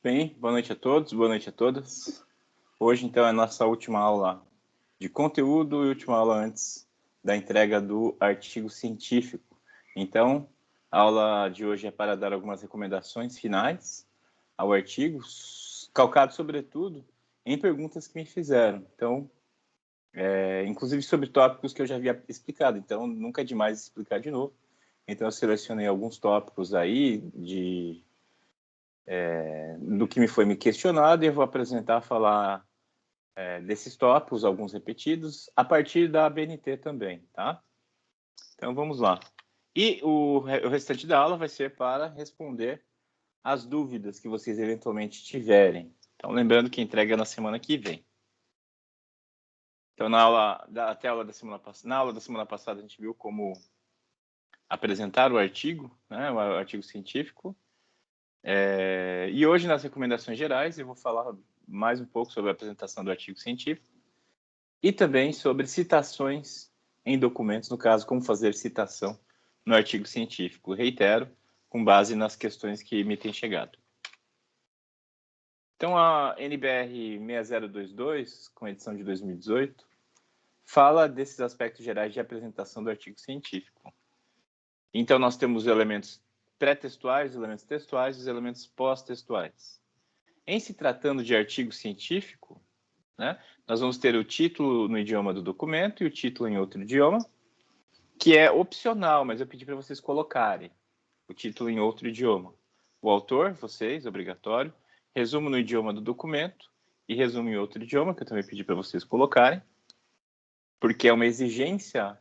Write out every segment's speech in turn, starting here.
Bem, boa noite a todos, boa noite a todas. Hoje, então, é a nossa última aula de conteúdo e última aula antes da entrega do artigo científico. Então, a aula de hoje é para dar algumas recomendações finais ao artigo, calcado, sobretudo, em perguntas que me fizeram. Então, inclusive sobre tópicos que eu já havia explicado, então nunca é demais explicar de novo. Então, eu selecionei alguns tópicos aí do que me foi me questionado e eu vou falar desses tópicos, alguns repetidos, a partir da ABNT também, tá? Então, vamos lá. E o restante da aula vai ser para responder as dúvidas que vocês eventualmente tiverem. Então, lembrando que entrega é na semana que vem. Então, na aula da semana passada, a gente viu como apresentar o artigo, né, o artigo científico. E hoje, nas recomendações gerais, eu vou falar mais um pouco sobre a apresentação do artigo científico e também sobre citações em documentos, no caso, como fazer citação no artigo científico. Reitero, com base nas questões que me têm chegado. Então, a NBR 6022, com edição de 2018, fala desses aspectos gerais de apresentação do artigo científico. Então, nós temos os elementos pré-textuais, os elementos textuais e os elementos pós-textuais. Em se tratando de artigo científico, né, nós vamos ter o título no idioma do documento e o título em outro idioma, que é opcional, mas eu pedi para vocês colocarem o título em outro idioma. O autor, vocês, obrigatório, resumo no idioma do documento e resumo em outro idioma, que eu também pedi para vocês colocarem, porque é uma exigência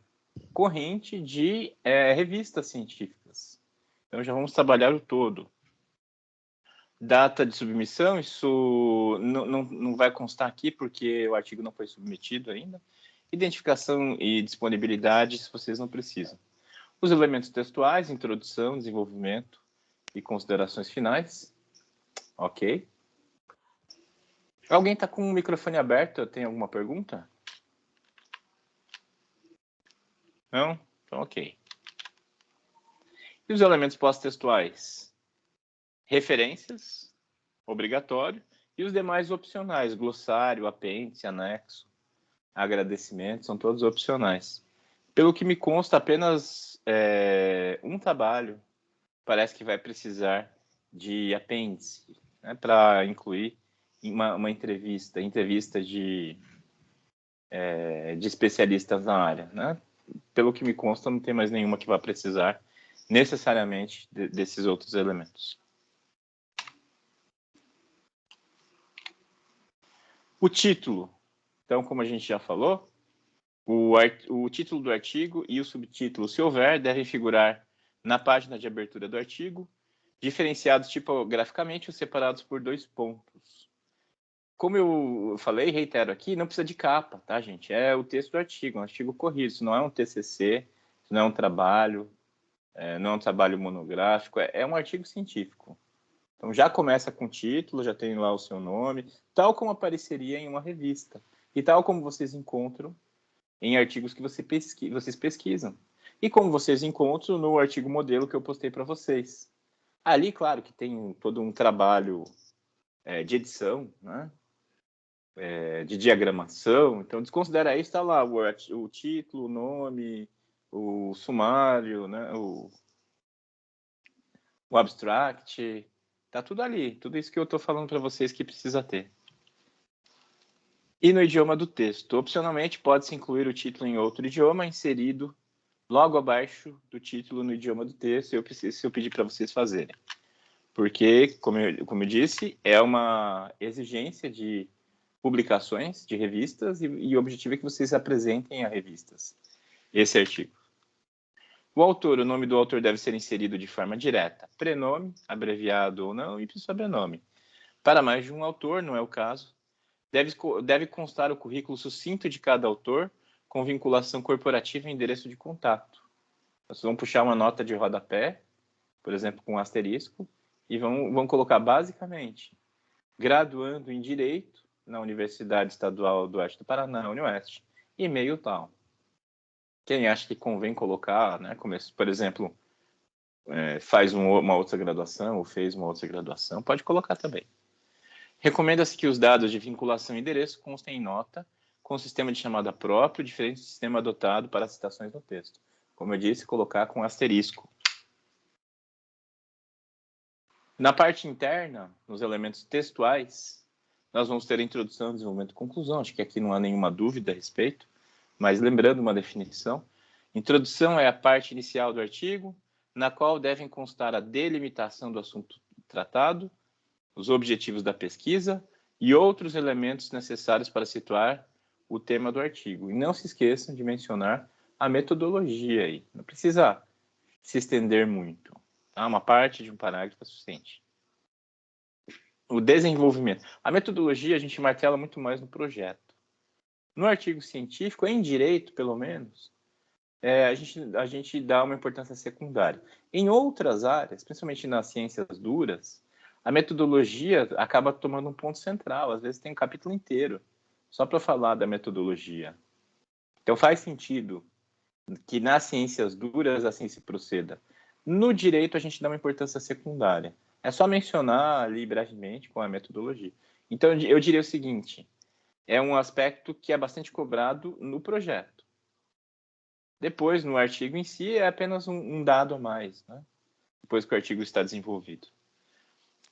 corrente de revistas científicas. Então, já vamos trabalhar o todo. Data de submissão, isso não vai constar aqui, porque o artigo não foi submetido ainda. Identificação e disponibilidade, se vocês não precisam. Os elementos textuais, introdução, desenvolvimento e considerações finais. Ok. Alguém está com o microfone aberto? Tem alguma pergunta? Não? Então, ok. E os elementos pós-textuais? Referências, obrigatório, e os demais opcionais, glossário, apêndice, anexo, agradecimento, são todos opcionais. Pelo que me consta, apenas um trabalho parece que vai precisar de apêndice, né, para incluir uma entrevista de especialistas na área, né? Pelo que me consta, não tem mais nenhuma que vai precisar necessariamente desses outros elementos. O título. Então, como a gente já falou, o título do artigo e o subtítulo, se houver, devem figurar na página de abertura do artigo, diferenciados tipograficamente ou separados por 2 pontos. Como eu falei, reitero aqui, não precisa de capa, tá, gente? É o texto do artigo, um artigo corrido. Isso não é um TCC, isso não é um trabalho, não é um trabalho monográfico, é um artigo científico. Então, já começa com o título, já tem lá o seu nome, tal como apareceria em uma revista. E tal como vocês encontram em artigos que vocês pesquisam. E como vocês encontram no artigo modelo que eu postei para vocês. Ali, claro, que tem todo um trabalho de edição, né? De diagramação. Então, desconsidera isso, está lá o título, o nome, o sumário, né? o abstract. Está tudo ali. Tudo isso que eu estou falando para vocês que precisa ter. E no idioma do texto. Opcionalmente, pode-se incluir o título em outro idioma inserido logo abaixo do título no idioma do texto, se eu pedir para vocês fazerem. Porque, como eu disse, é uma exigência de publicações de revistas e o objetivo é que vocês apresentem a revistas esse artigo. O nome do autor deve ser inserido de forma direta. Prenome, abreviado ou não, e sobrenome. Para mais de um autor, não é o caso, deve constar o currículo sucinto de cada autor, com vinculação corporativa e endereço de contato. Vocês vão puxar uma nota de rodapé, por exemplo, com um asterisco, e vão colocar basicamente graduando em Direito na Universidade Estadual do Oeste do Paraná, Unioeste, e-mail tal. Quem acha que convém colocar, né, por exemplo, faz uma outra graduação ou fez uma outra graduação, pode colocar também. Recomenda-se que os dados de vinculação e endereço constem em nota, com sistema de chamada próprio, diferente do sistema adotado para citações no texto. Como eu disse, colocar com asterisco. Na parte interna, nos elementos textuais, nós vamos ter a introdução, desenvolvimento e conclusão. Acho que aqui não há nenhuma dúvida a respeito, mas lembrando uma definição. Introdução é a parte inicial do artigo, na qual devem constar a delimitação do assunto tratado, os objetivos da pesquisa e outros elementos necessários para situar o tema do artigo. E não se esqueçam de mencionar a metodologia aí. Não precisa se estender muito. Tá? Uma parte de um parágrafo é suficiente. O desenvolvimento. A metodologia a gente martela muito mais no projeto. No artigo científico, em direito, pelo menos, a gente dá uma importância secundária. Em outras áreas, principalmente nas ciências duras, a metodologia acaba tomando um ponto central. Às vezes tem um capítulo inteiro só para falar da metodologia. Então faz sentido que nas ciências duras assim se proceda. No direito a gente dá uma importância secundária. É só mencionar ali brevemente com a metodologia. Então eu diria o seguinte, é um aspecto que é bastante cobrado no projeto. Depois, no artigo em si, é apenas um dado a mais, né? Depois que o artigo está desenvolvido.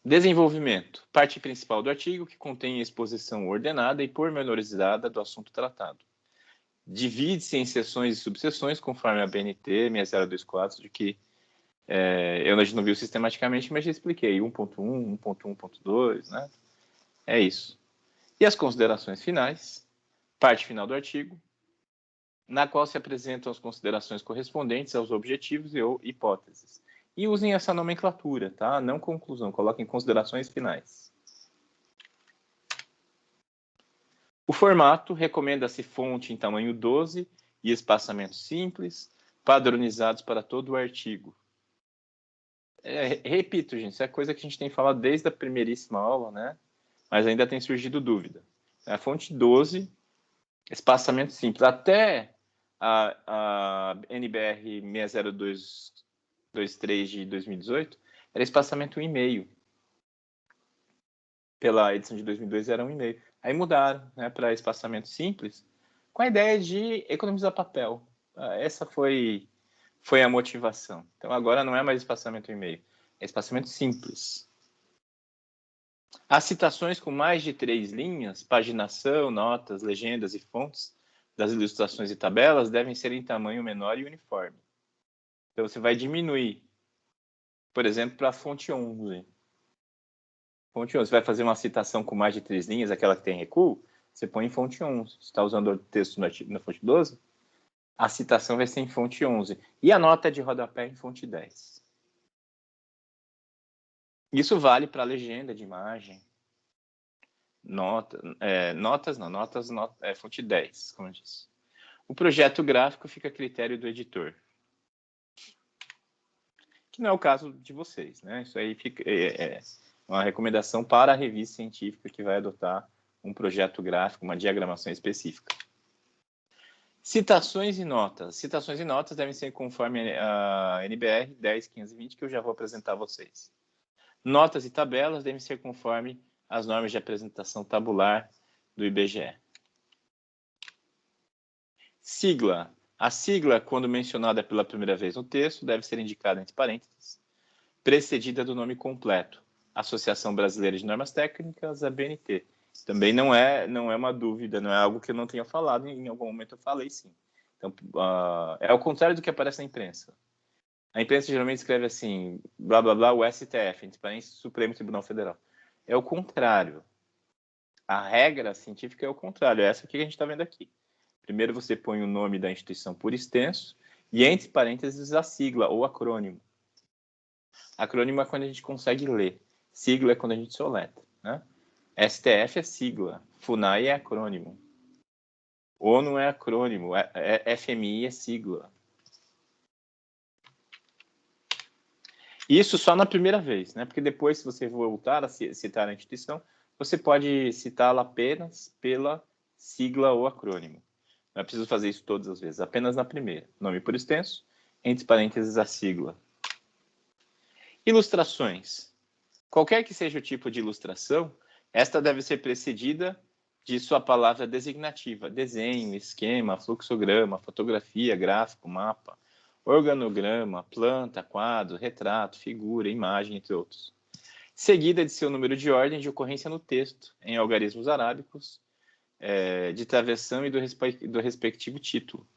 Desenvolvimento. Parte principal do artigo, que contém a exposição ordenada e pormenorizada do assunto tratado. Divide-se em seções e subseções, conforme a BNT 6024, de que eu não viu sistematicamente, mas já expliquei. 1.1, 1.1.2, né? É isso. E as considerações finais. Parte final do artigo, na qual se apresentam as considerações correspondentes aos objetivos ou hipóteses. E usem essa nomenclatura, tá? Não conclusão, coloquem considerações finais. O formato recomenda-se fonte em tamanho 12 e espaçamento simples, padronizados para todo o artigo. Repito, gente, isso é coisa que a gente tem falado desde a primeiríssima aula, né? Mas ainda tem surgido dúvida. A fonte 12, espaçamento simples. Até a NBR 60223 de 2018 era espaçamento 1,5. Pela edição de 2002 era 1,5. Aí mudaram, né, para espaçamento simples, com a ideia de economizar papel. Essa foi a motivação. Então agora não é mais espaçamento 1,5, é espaçamento simples. As citações com mais de 3 linhas, paginação, notas, legendas e fontes das ilustrações e tabelas devem ser em tamanho menor e uniforme. Então você vai diminuir, por exemplo, para a fonte 11. Fonte 11, você vai fazer uma citação com mais de 3 linhas, aquela que tem recuo, você põe em fonte 11. Você está usando o texto na fonte 12, a citação vai ser em fonte 11. E a nota de rodapé em fonte 10. Isso vale para a legenda de imagem. Notas, fonte 10, como eu disse. O projeto gráfico fica a critério do editor. Que não é o caso de vocês, né? Isso aí fica, uma recomendação para a revista científica que vai adotar um projeto gráfico, uma diagramação específica. Citações e notas. Citações e notas devem ser conforme a NBR 10.520, que eu já vou apresentar a vocês. Notas e tabelas devem ser conforme as normas de apresentação tabular do IBGE. Sigla. A sigla, quando mencionada pela primeira vez no texto, deve ser indicada entre parênteses, precedida do nome completo. Associação Brasileira de Normas Técnicas, a BNT. Também não é uma dúvida, não é algo que eu não tenha falado, em algum momento eu falei sim. Então, é ao contrário do que aparece na imprensa. A imprensa geralmente escreve assim, blá, blá, blá, o STF, entre parênteses, Supremo Tribunal Federal. É o contrário. A regra científica é o contrário, é essa que a gente está vendo aqui. Primeiro você põe o nome da instituição por extenso e entre parênteses a sigla ou acrônimo. Acrônimo é quando a gente consegue ler. Sigla é quando a gente soletra, né? STF é sigla, FUNAI é acrônimo. ONU é acrônimo, FMI é sigla. Isso só na primeira vez, né? Porque depois, se você voltar a citar a instituição, você pode citá-la apenas pela sigla ou acrônimo. Não é preciso fazer isso todas as vezes, apenas na primeira. Nome por extenso, entre parênteses a sigla. Ilustrações. Qualquer que seja o tipo de ilustração, Esta deve ser precedida de sua palavra designativa: desenho, esquema, fluxograma, fotografia, gráfico, mapa, organograma, planta, quadro, retrato, figura, imagem, entre outros. Seguida de seu número de ordem de ocorrência no texto, em algarismos arábicos, de travessão e do respectivo título.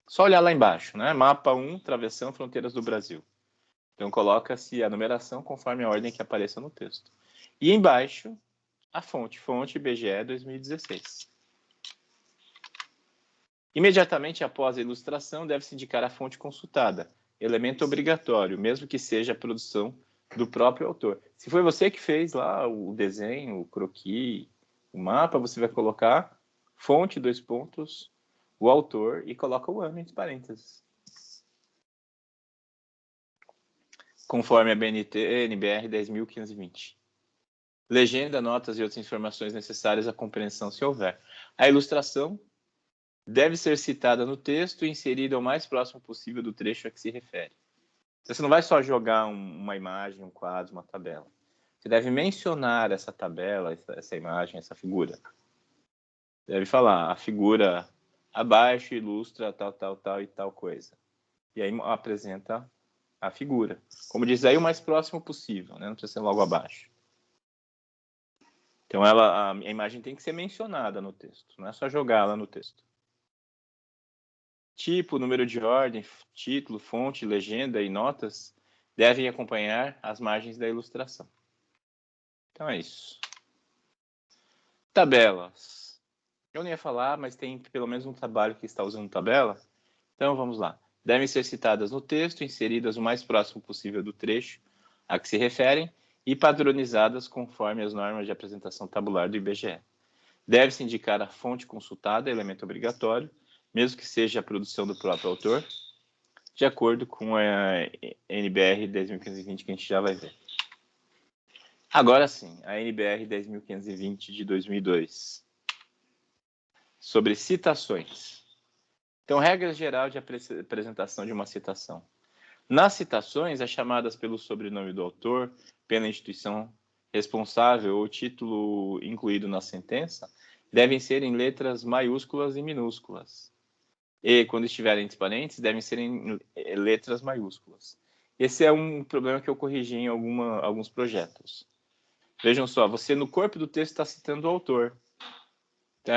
Só olhar lá embaixo, né? Mapa 1, travessão, fronteiras do Brasil. Então, coloca-se a numeração conforme a ordem que apareça no texto. E embaixo, a fonte IBGE 2016. Imediatamente após a ilustração, deve-se indicar a fonte consultada, elemento obrigatório, mesmo que seja a produção do próprio autor. Se foi você que fez lá o desenho, o croquis, o mapa, você vai colocar fonte, 2 pontos, o autor e coloca o ano entre parênteses. Conforme a BNT NBR 10.520. Legenda, notas e outras informações necessárias à compreensão, se houver. A ilustração deve ser citada no texto e inserida o mais próximo possível do trecho a que se refere. Você não vai só jogar uma imagem, um quadro, uma tabela. Você deve mencionar essa tabela, essa imagem, essa figura. Deve falar, a figura abaixo ilustra tal e tal coisa. E aí apresenta a figura. Como diz aí, o mais próximo possível, né? Não precisa ser logo abaixo. Então, a imagem tem que ser mencionada no texto, não é só jogá-la no texto. Tipo, número de ordem, título, fonte, legenda e notas devem acompanhar as margens da ilustração. Então é isso. Tabelas. Eu não ia falar, mas tem pelo menos um trabalho que está usando tabela. Então vamos lá. Devem ser citadas no texto, inseridas o mais próximo possível do trecho a que se referem e padronizadas conforme as normas de apresentação tabular do IBGE. Deve-se indicar a fonte consultada, elemento obrigatório, mesmo que seja a produção do próprio autor, de acordo com a NBR 10.520, que a gente já vai ver. Agora sim, a NBR 10.520 de 2002, sobre citações. Então, regra geral de apresentação de uma citação. Nas citações, as chamadas pelo sobrenome do autor, pela instituição responsável ou título incluído na sentença, devem ser em letras maiúsculas e minúsculas. E, quando estiverem entre parênteses, devem ser em letras maiúsculas. Esse é um problema que eu corrigi em alguns projetos. Vejam só, você no corpo do texto está citando o autor. Então,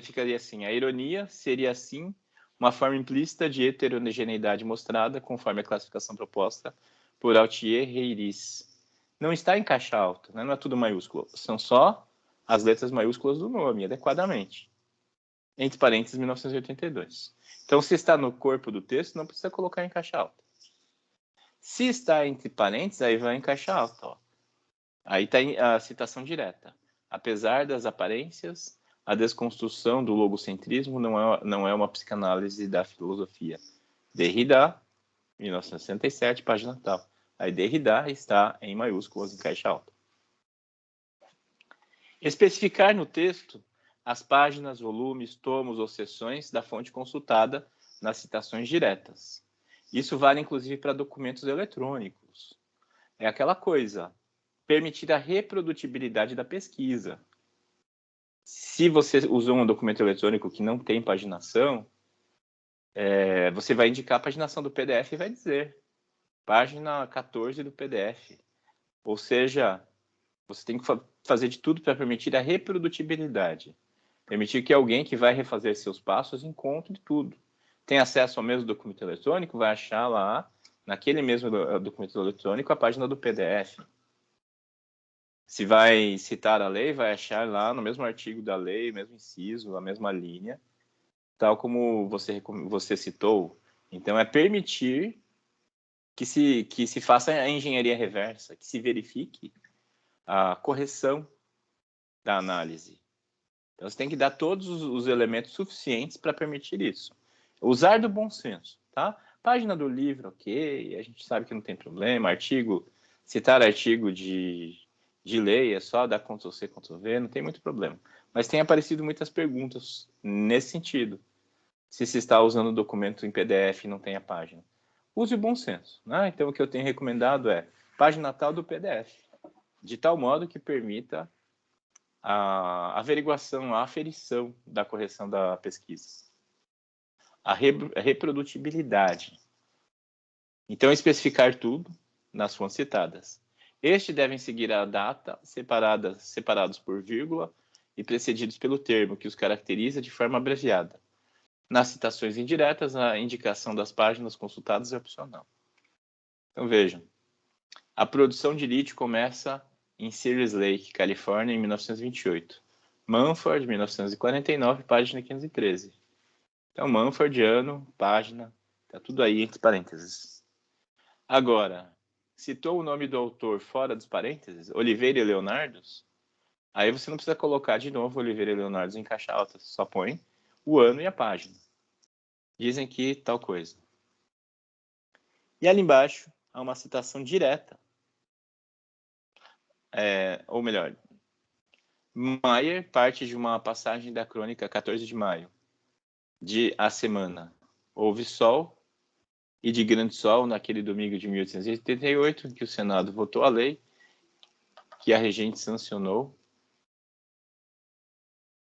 ficaria assim, a ironia seria, assim, uma forma implícita de heterogeneidade mostrada, conforme a classificação proposta por Altier Reiris. Não está em caixa alta, né? Não é tudo maiúsculo, são só as letras maiúsculas do nome, adequadamente. Entre parênteses, 1982. Então, se está no corpo do texto, não precisa colocar em caixa alta. Se está entre parênteses, aí vai em caixa alta. Ó. Aí está a citação direta. Apesar das aparências, a desconstrução do logocentrismo não é uma psicanálise da filosofia. Derrida, 1967, página tal. Aí Derrida está em maiúsculas, em caixa alta. Especificar no texto as páginas, volumes, tomos ou seções da fonte consultada nas citações diretas. Isso vale, inclusive, para documentos eletrônicos. É aquela coisa, permitir a reprodutibilidade da pesquisa. Se você usou um documento eletrônico que não tem paginação, você vai indicar a paginação do PDF e vai dizer página 14 do PDF. Ou seja, você tem que fazer de tudo para permitir a reprodutibilidade. Permitir que alguém que vai refazer seus passos encontre tudo. Tem acesso ao mesmo documento eletrônico, vai achar lá, naquele mesmo documento eletrônico, a página do PDF. Se vai citar a lei, vai achar lá no mesmo artigo da lei, o mesmo inciso, a mesma linha, tal como você citou. Então, é permitir que se faça a engenharia reversa, que se verifique a correção da análise. Então, você tem que dar todos os elementos suficientes para permitir isso. Usar do bom senso, tá? Página do livro, ok, a gente sabe que não tem problema. Citar artigo de lei é só dar Ctrl+C, Ctrl+V, não tem muito problema. Mas tem aparecido muitas perguntas nesse sentido. Se se está usando o documento em PDF e não tem a página. Use o bom senso, né? Então, o que eu tenho recomendado é página tal do PDF, de tal modo que permita a averiguação, a aferição da correção da pesquisa. A reprodutibilidade. Então, especificar tudo nas fontes citadas. Estes devem seguir a data, separados por vírgula e precedidos pelo termo, que os caracteriza de forma abreviada. Nas citações indiretas, a indicação das páginas consultadas é opcional. Então, vejam. A produção de lítio começa em Sears Lake, Califórnia, em 1928. Mumford, 1949, página 513. Então, Mumford, ano, página, está tudo aí entre parênteses. Agora, citou o nome do autor fora dos parênteses, Oliveira e Leonardos, aí você não precisa colocar de novo Oliveira e Leonardos em caixa alta, só põe o ano e a página. Dizem que tal coisa. E ali embaixo há uma citação direta, ou melhor, Mayer parte de uma passagem da crônica 14 de maio, de A Semana Houve Sol, e de grande sol naquele domingo de 1888, em que o Senado votou a lei, que a regente sancionou.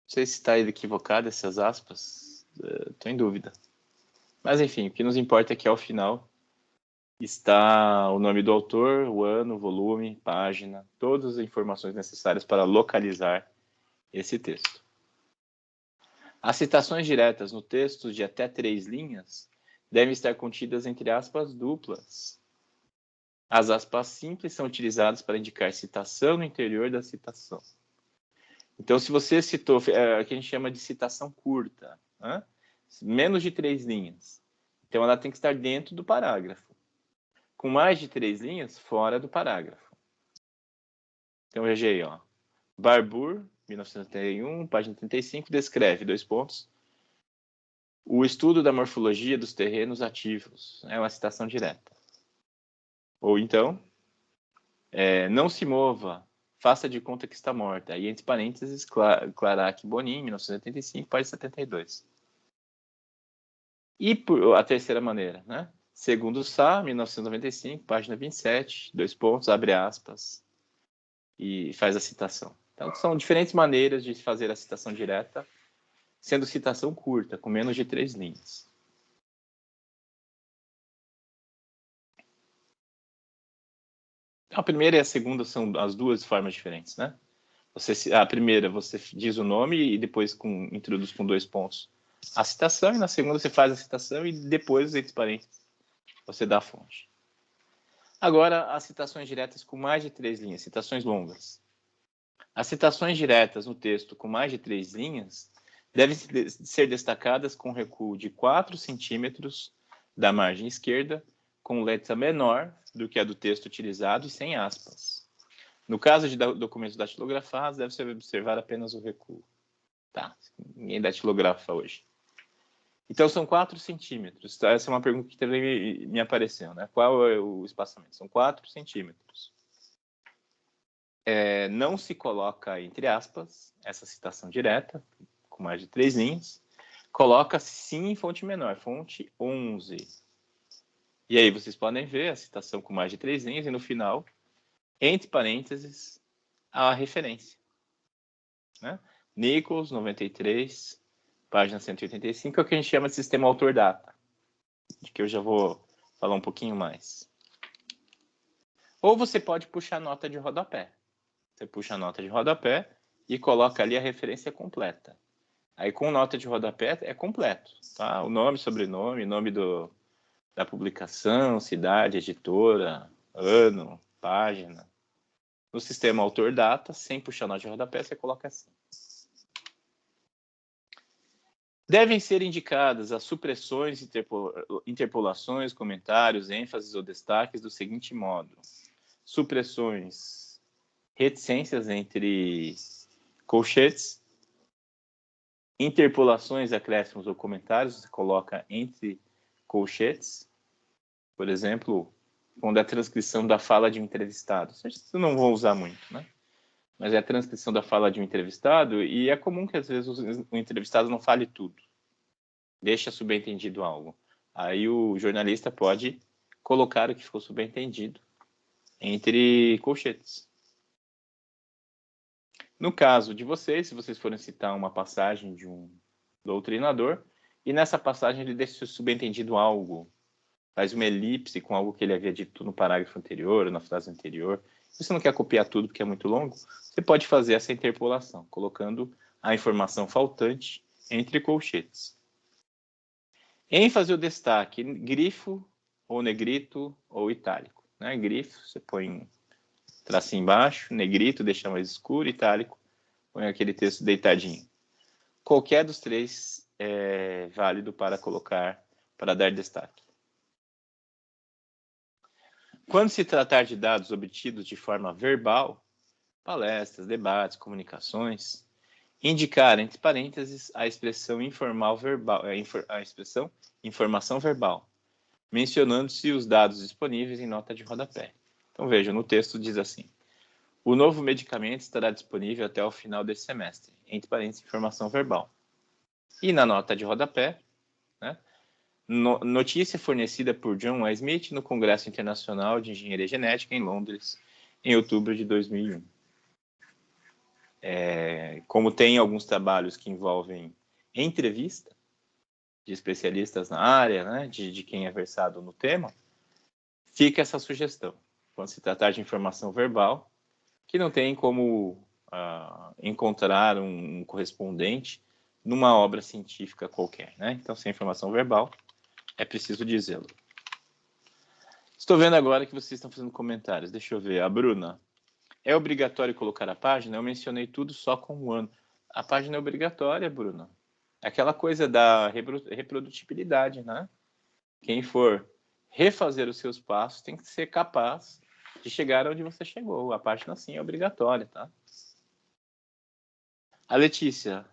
Não sei se está equivocado essas aspas, estou em dúvida. Mas enfim, o que nos importa é que ao final está o nome do autor, o ano, o volume, página, todas as informações necessárias para localizar esse texto. As citações diretas no texto de até 3 linhas devem estar contidas entre aspas duplas. As aspas simples são utilizadas para indicar citação no interior da citação. Então, se você citou, o que a gente chama de citação curta, né? Menos de 3 linhas. Então, ela tem que estar dentro do parágrafo. Com mais de 3 linhas, fora do parágrafo. Então, veja aí, ó. Barbour, 1971, página 35, descreve, 2 pontos, o estudo da morfologia dos terrenos ativos. É uma citação direta. Ou então, não se mova, faça de conta que está morta. Aí, entre parênteses, Clarac Bonin, 1985, página 72. E por a terceira maneira, né? Segundo Sá, 1995, página 27, 2 pontos, abre aspas, e faz a citação. Então, são diferentes maneiras de fazer a citação direta, sendo citação curta, com menos de 3 linhas. A primeira e a segunda são as duas formas diferentes, né? A primeira, você diz o nome e depois introduz com 2 pontos a citação, e na segunda você faz a citação e depois, entre parênteses, você dá a fonte. Agora, as citações diretas com mais de 3 linhas, citações longas. As citações diretas no texto com mais de 3 linhas devem ser destacadas com recuo de 4 centímetros da margem esquerda, com letra menor do que a do texto utilizado e sem aspas. No caso de documentos datilografados, deve-se observar apenas o recuo. Tá, ninguém datilografa hoje. Então, são 4 centímetros. Tá? Essa é uma pergunta que também me apareceu, né? Qual é o espaçamento? São 4 centímetros. Não se coloca, entre aspas, essa citação direta, com mais de 3 linhas. Coloca-se sim em fonte menor, fonte 11. E aí vocês podem ver a citação com mais de 3 linhas e no final, entre parênteses, a referência. Né? Nichols, 93, página 185, é o que a gente chama de sistema autor-data, de que eu já vou falar um pouquinho mais. Ou você pode puxar a nota de rodapé. Você puxa a nota de rodapé e coloca ali a referência completa. Aí, com nota de rodapé, é completo. Tá? O nome, sobrenome, nome da publicação, cidade, editora, ano, página. No sistema autor-data, sem puxar nota de rodapé, você coloca assim. Devem ser indicadas as supressões, interpolações, comentários, ênfases ou destaques do seguinte modo. Supressões, reticências entre colchetes, interpolações, acréscimos ou comentários, você coloca entre colchetes. Por exemplo, quando é a transcrição da fala de um entrevistado. Isso eu não vou usar muito, né? Mas é a transcrição da fala de um entrevistado e é comum que às vezes o entrevistado não fale tudo. Deixa subentendido algo. Aí o jornalista pode colocar o que ficou subentendido entre colchetes. No caso de vocês, se vocês forem citar uma passagem de um doutrinador, e nessa passagem ele deixa subentendido algo, faz uma elipse com algo que ele havia dito no parágrafo anterior, ou na frase anterior. Se você não quer copiar tudo porque é muito longo, você pode fazer essa interpolação, colocando a informação faltante entre colchetes. ênfase ou destaque, grifo ou negrito ou itálico. Né? Grifo, você põe tracinho embaixo, negrito, deixa mais escuro, itálico, põe aquele texto deitadinho. Qualquer dos três é válido para colocar, para dar destaque. Quando se tratar de dados obtidos de forma verbal, palestras, debates, comunicações, indicar entre parênteses a expressão informal verbal, a expressão informação verbal, mencionando-se os dados disponíveis em nota de rodapé. Então veja, no texto diz assim: o novo medicamento estará disponível até o final desse semestre, entre parênteses, informação verbal. E na nota de rodapé, né, notícia fornecida por John A. Smith no Congresso Internacional de Engenharia Genética em Londres, em outubro de 2001. Como tem alguns trabalhos que envolvem entrevista de especialistas na área, né, de quem é versado no tema, fica essa sugestão. Quando se tratar de informação verbal, que não tem como encontrar um correspondente numa obra científica qualquer, né? Então, sem informação verbal, é preciso dizê-lo. Estou vendo agora que vocês estão fazendo comentários. Deixa eu ver. A Bruna. É obrigatório colocar a página? Eu mencionei tudo só com o ano. A página é obrigatória, Bruna. Aquela coisa da reprodutibilidade, né? Quem for refazer os seus passos tem que ser capaz de chegar onde você chegou. A página, sim, é obrigatória, tá? A Letícia.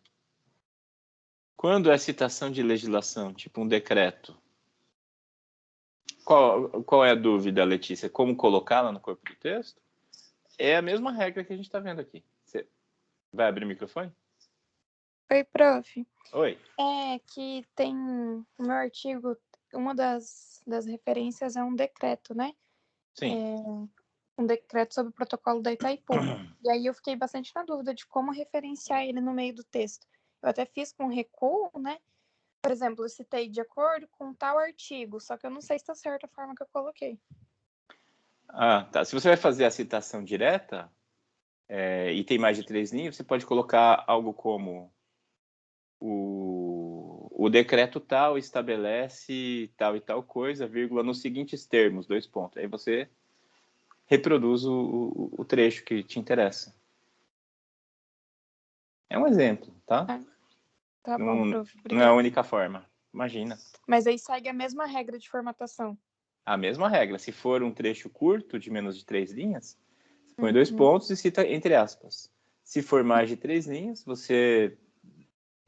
Quando é citação de legislação, tipo um decreto, qual é a dúvida, Letícia? Como colocá-la no corpo do texto? É a mesma regra que a gente está vendo aqui. Você vai abrir o microfone? Oi, prof. Oi. É que tem no meu artigo, uma das referências é um decreto, né? Sim. Um decreto sobre o protocolo da Itaipu. E aí eu fiquei bastante na dúvida de como referenciar ele no meio do texto. Eu até fiz com recuo, né? Por exemplo, eu citei de acordo com tal artigo, só que eu não sei se está certa a forma que eu coloquei. Tá. Se você vai fazer a citação direta, e tem mais de 3 linhas, você pode colocar algo como o decreto tal estabelece tal e tal coisa, vírgula, nos seguintes termos, 2 pontos. Aí você reproduz o trecho que te interessa. É um exemplo, tá? Tá bom, prof. Não é a Obrigada. única forma. Imagina. Mas aí segue a mesma regra de formatação. A mesma regra. Se for um trecho curto, de menos de 3 linhas, você põe 2 pontos e cita entre aspas. Se for mais de 3 linhas, você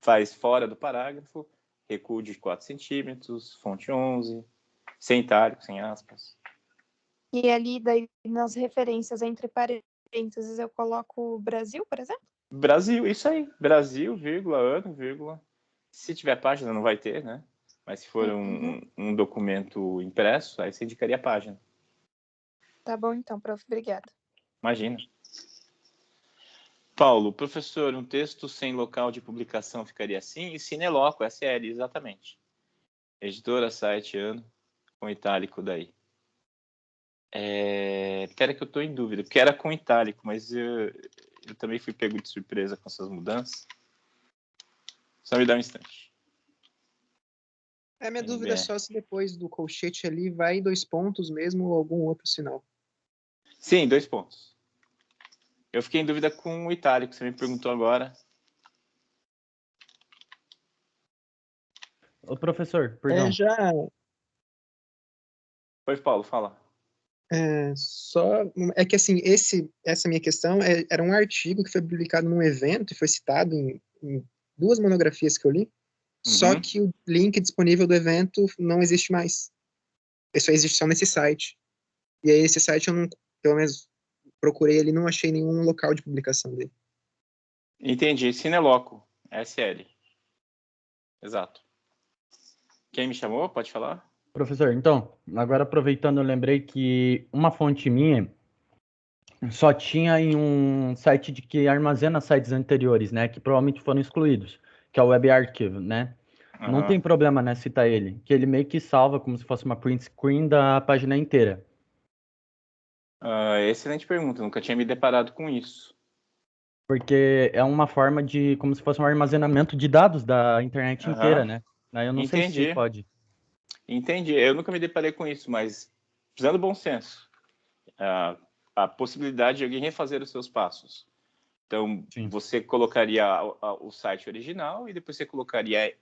faz fora do parágrafo, recuo de 4 centímetros, fonte 11, sem itálico, sem aspas. E ali, daí, nas referências entre parênteses, eu coloco Brasil, por exemplo? Brasil, isso aí. Brasil, vírgula, ano, vírgula. Se tiver página, não vai ter, né? Mas se for um documento impresso, aí você indicaria a página. Tá bom, então, prof. Obrigada. Imagina. Paulo, professor, um texto sem local de publicação ficaria assim? E sine loco, SL, exatamente. Editora, site, ano, com itálico daí. Pera que eu estou em dúvida, porque era com itálico, mas eu também fui pego de surpresa com essas mudanças. Só me dá um instante. Minha dúvida é só se depois do colchete ali vai 2 pontos mesmo ou algum outro sinal. Sim, 2 pontos. Eu fiquei em dúvida com o itálico, você me perguntou agora. Ô, professor, perdão. Pois, Paulo, fala. É que assim, essa minha questão era um artigo que foi publicado num evento e foi citado em 2 monografias que eu li, só que o link disponível do evento não existe mais. Ele só existe só nesse site. E aí esse site eu não, pelo menos procurei ali, não achei nenhum local de publicação dele. Entendi, sine loco, SL. Exato. Quem me chamou? Pode falar? Professor, então, agora aproveitando, eu lembrei que uma fonte minha só tinha em um site que armazena sites anteriores, né? Que provavelmente foram excluídos, que é o Web Archive, né? Não tem problema, né, citar ele, que ele meio que salva como se fosse uma print screen da página inteira. Excelente pergunta, nunca tinha me deparado com isso. Porque é uma forma de, como se fosse um armazenamento de dados da internet inteira, né? Aí eu não sei se Entendi. pode. Entendi. Eu nunca me deparei com isso, mas usando bom senso, a possibilidade de alguém refazer os seus passos. Então, Sim. você colocaria o site original e depois você colocaria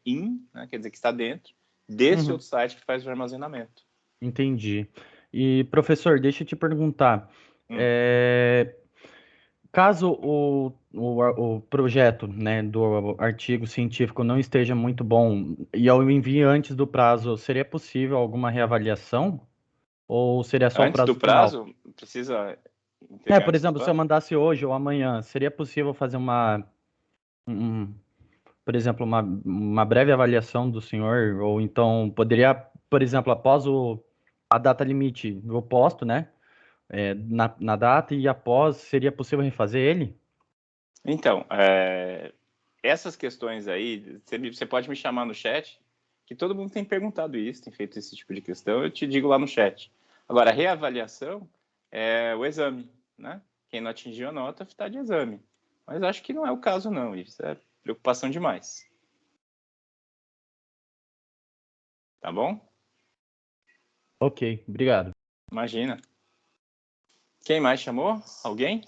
né, quer dizer que está dentro desse outro site que faz o armazenamento. Entendi. E, professor, deixa eu te perguntar. Caso o projeto, né, do artigo científico não esteja muito bom e eu envie antes do prazo, seria possível alguma reavaliação? Ou seria só o Antes do prazo final? prazo, precisa entregar Por antes do exemplo, se eu prazo? mandasse hoje ou amanhã, seria possível fazer por exemplo, uma breve avaliação do senhor? Ou então poderia, por exemplo, após a data limite, eu posto, né? Na data e após, seria possível refazer ele? Então, essas questões aí, você pode me chamar no chat, que todo mundo tem perguntado isso, tem feito esse tipo de questão, eu te digo lá no chat. Agora, a reavaliação é o exame, né? Quem não atingiu a nota está de exame. Mas acho que não é o caso, não. Isso é preocupação demais. Tá bom? Ok, obrigado. Imagina. Quem mais chamou? Alguém?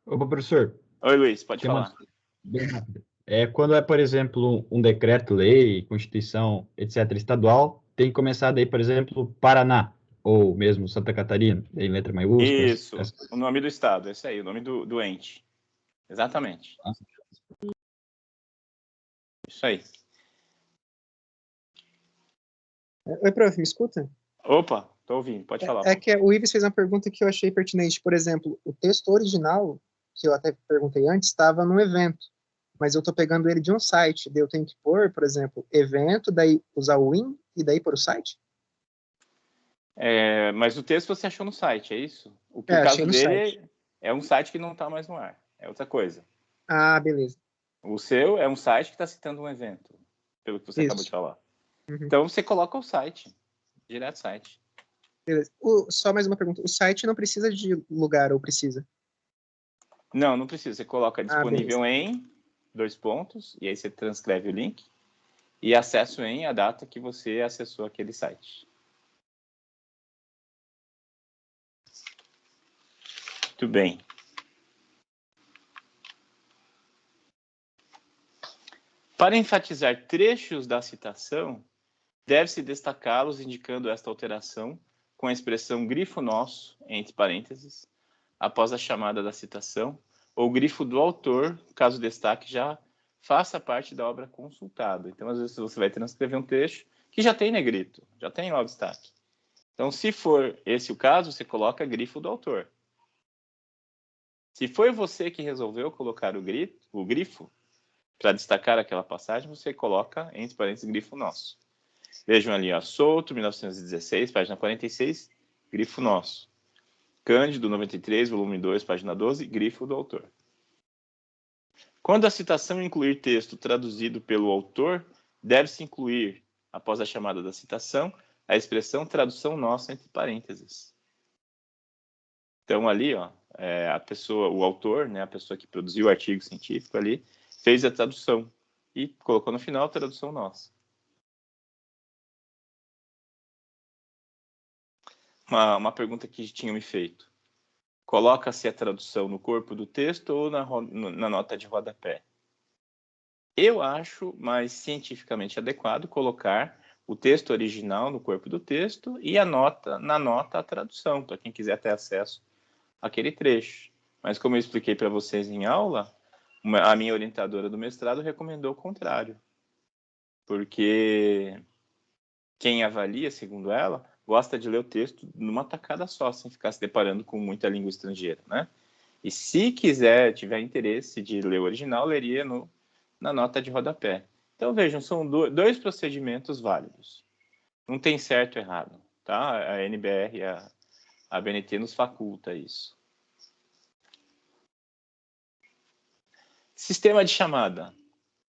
Opa, professor. Oi, Luiz, pode Tem falar. bem rápido. Quando é, por exemplo, um decreto-lei, Constituição, etc., estadual, tem que começar daí, por exemplo, Paraná, ou mesmo Santa Catarina, em letra maiúscula. Isso, o nome do estado, esse aí, o nome do ente. Exatamente. Isso aí. Oi, prof, me escuta? Opa, tô ouvindo, pode falar. É que o Ives fez uma pergunta que eu achei pertinente. Por exemplo, o texto original, que eu até perguntei antes, estava num evento, mas eu estou pegando ele de um site, daí eu tenho que pôr, por exemplo, evento, daí usar o in e daí pôr o site? Mas o texto você achou no site, é isso? O Achei caso no dele site. é um site que não está mais no ar, é outra coisa. Ah, beleza. O seu é um site que está citando um evento, pelo que você acabou de falar. Uhum. Então você coloca o site, direto site. Beleza. Só mais uma pergunta. O site não precisa de lugar ou precisa? Não precisa. Você coloca disponível beleza. em, 2 pontos, e aí você transcreve o link, e acesso em a data que você acessou aquele site. Muito bem. Para enfatizar trechos da citação, deve-se destacá-los indicando esta alteração com a expressão grifo nosso, entre parênteses, após a chamada da citação, ou grifo do autor, caso o destaque já faça parte da obra consultada. Então, às vezes, você vai transcrever um trecho que já tem negrito, já tem lá o destaque. Então, se for esse o caso, você coloca grifo do autor. Se foi você que resolveu colocar o grifo, para destacar aquela passagem, você coloca, entre parênteses, grifo nosso. Vejam ali, ó, Souto, 1916, página 46, grifo nosso. Cândido, 93, volume 2, página 12, grifo do autor. Quando a citação incluir texto traduzido pelo autor, deve-se incluir, após a chamada da citação, a expressão tradução nossa entre parênteses. Então, ali, ó, a pessoa, o autor, né, a pessoa que produziu o artigo científico ali, fez a tradução e colocou no final a tradução nossa. Uma pergunta que tinham me feito. Coloca-se a tradução no corpo do texto ou na nota de rodapé? Eu acho mais cientificamente adequado colocar o texto original no corpo do texto e na nota a tradução, para quem quiser ter acesso àquele trecho. Mas como eu expliquei para vocês em aula, a minha orientadora do mestrado recomendou o contrário. Porque quem avalia, segundo ela, gosta de ler o texto numa tacada só, sem ficar se deparando com muita língua estrangeira, né? E se tiver interesse de ler o original, leria na nota de rodapé. Então, vejam, são dois procedimentos válidos. Não tem certo ou errado, tá? A NBR, a BNT nos faculta isso. Sistema de chamada.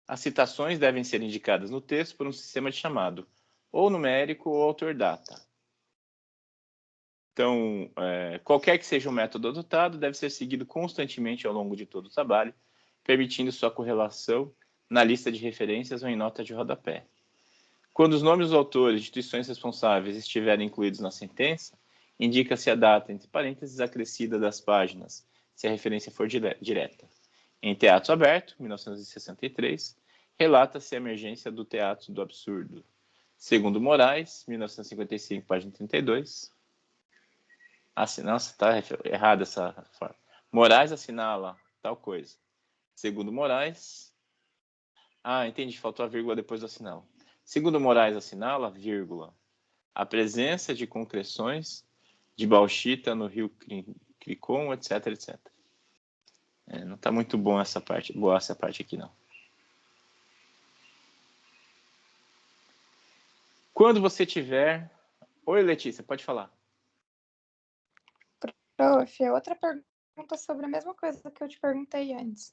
As citações devem ser indicadas no texto por um sistema de chamado, ou numérico ou autor-data. Então, qualquer que seja o método adotado, deve ser seguido constantemente ao longo de todo o trabalho, permitindo sua correlação na lista de referências ou em nota de rodapé. Quando os nomes dos autores e instituições responsáveis estiverem incluídos na sentença, indica-se a data, entre parênteses, acrescida das páginas, se a referência for direta. Em Teatro Aberto, 1963, relata-se a emergência do teatro do absurdo. Segundo Moraes, 1955, página 32. Nossa, está errada essa forma. Moraes assinala tal coisa. Segundo Moraes... entendi, faltou a vírgula depois do assinalo. Segundo Moraes assinala, vírgula, a presença de concreções de bauxita no rio Cricom, etc, etc. Não está muito boa essa parte aqui, não. Quando você tiver... Oi, Letícia, pode falar. Prof, outra pergunta sobre a mesma coisa que eu te perguntei antes.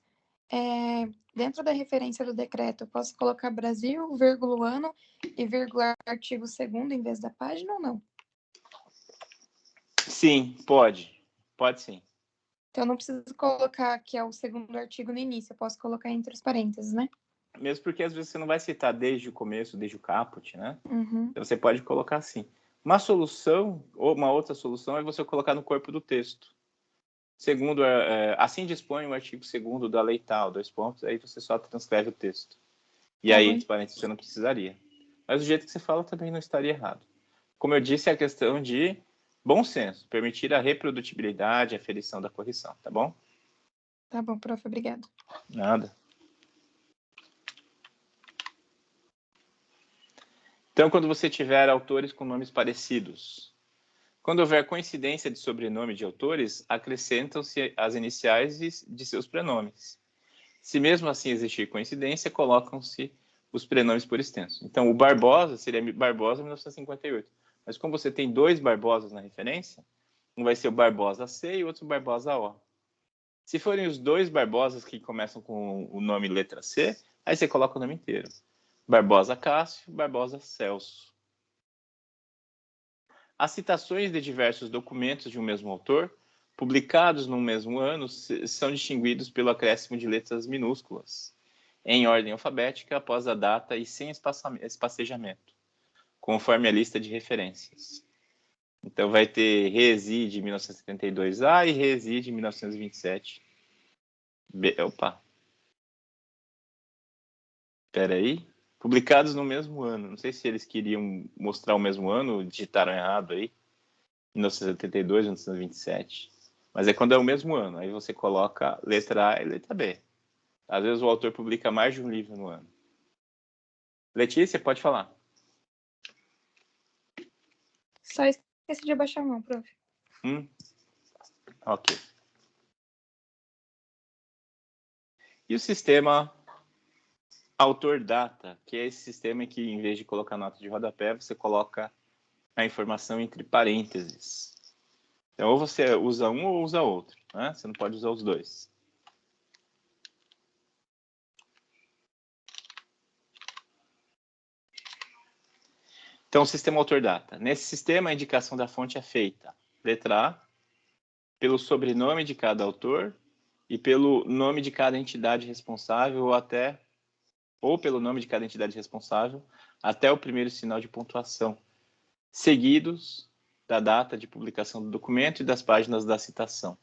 Dentro da referência do decreto, eu posso colocar Brasil, vírgula ano e vírgula artigo 2º em vez da página ou não? Sim, pode. Pode sim. Então, eu não preciso colocar que é o 2º artigo no início, eu posso colocar entre os parênteses, né? Mesmo porque às vezes você não vai citar desde o começo, desde o caput, né? Uhum. Então você pode colocar assim. Uma solução, ou uma outra solução, é você colocar no corpo do texto. Segundo, assim dispõe o artigo 2º da lei tal, 2 pontos, aí você só transcreve o texto. E aí, entre parênteses, você não precisaria. Mas o jeito que você fala também não estaria errado. Como eu disse, é a questão de bom senso, permitir a reprodutibilidade, a aferição da correção, tá bom? Tá bom, prof, obrigado. Nada. Então, quando você tiver autores com nomes parecidos, quando houver coincidência de sobrenome de autores, acrescentam-se as iniciais de seus prenomes. Se mesmo assim existir coincidência, colocam-se os prenomes por extenso. Então, o Barbosa seria Barbosa 1958. Mas como você tem 2 Barbosas na referência, um vai ser o Barbosa C e o outro Barbosa O. Se forem os 2 Barbosas que começam com o nome letra C, aí você coloca o nome inteiro. Barbosa Cássio, Barbosa Celso. As citações de diversos documentos de um mesmo autor, publicados no mesmo ano, são distinguidos pelo acréscimo de letras minúsculas, em ordem alfabética, após a data e sem espacejamento, conforme a lista de referências. Então vai ter Reside 1972A e Reside 1927. Opa. Espera aí. Publicados no mesmo ano. Não sei se eles queriam mostrar o mesmo ano, digitaram errado aí. 1972, 1927. Mas é quando é o mesmo ano. Aí você coloca letra A e letra B. Às vezes o autor publica mais de um livro no ano. Letícia, pode falar. Só esqueci de abaixar a mão, prof. Ok. E o sistema autor-data, que é esse sistema em que, em vez de colocar nota de rodapé, você coloca a informação entre parênteses. Então, ou você usa um ou usa outro, né? Você não pode usar os dois. Então, o sistema autor-data. Nesse sistema, a indicação da fonte é feita, letra A, pelo sobrenome de cada autor e pelo nome de cada entidade responsável ou pelo nome de cada entidade responsável até o primeiro sinal de pontuação, seguidos da data de publicação do documento e das páginas da citação.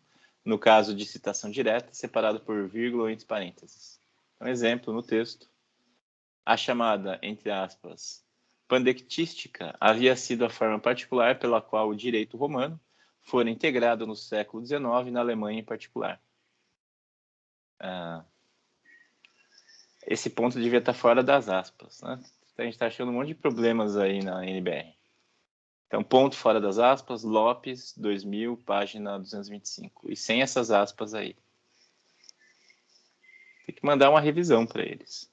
No caso de citação direta, separado por vírgula ou entre parênteses. Um exemplo no texto. A chamada, entre aspas, pandectística havia sido a forma particular pela qual o direito romano fora integrado no século XIX na Alemanha em particular. Esse ponto devia estar fora das aspas, né? A gente está achando um monte de problemas aí na NBR. Então, ponto fora das aspas, Lopes, 2000, página 225. E sem essas aspas aí. Tem que mandar uma revisão para eles.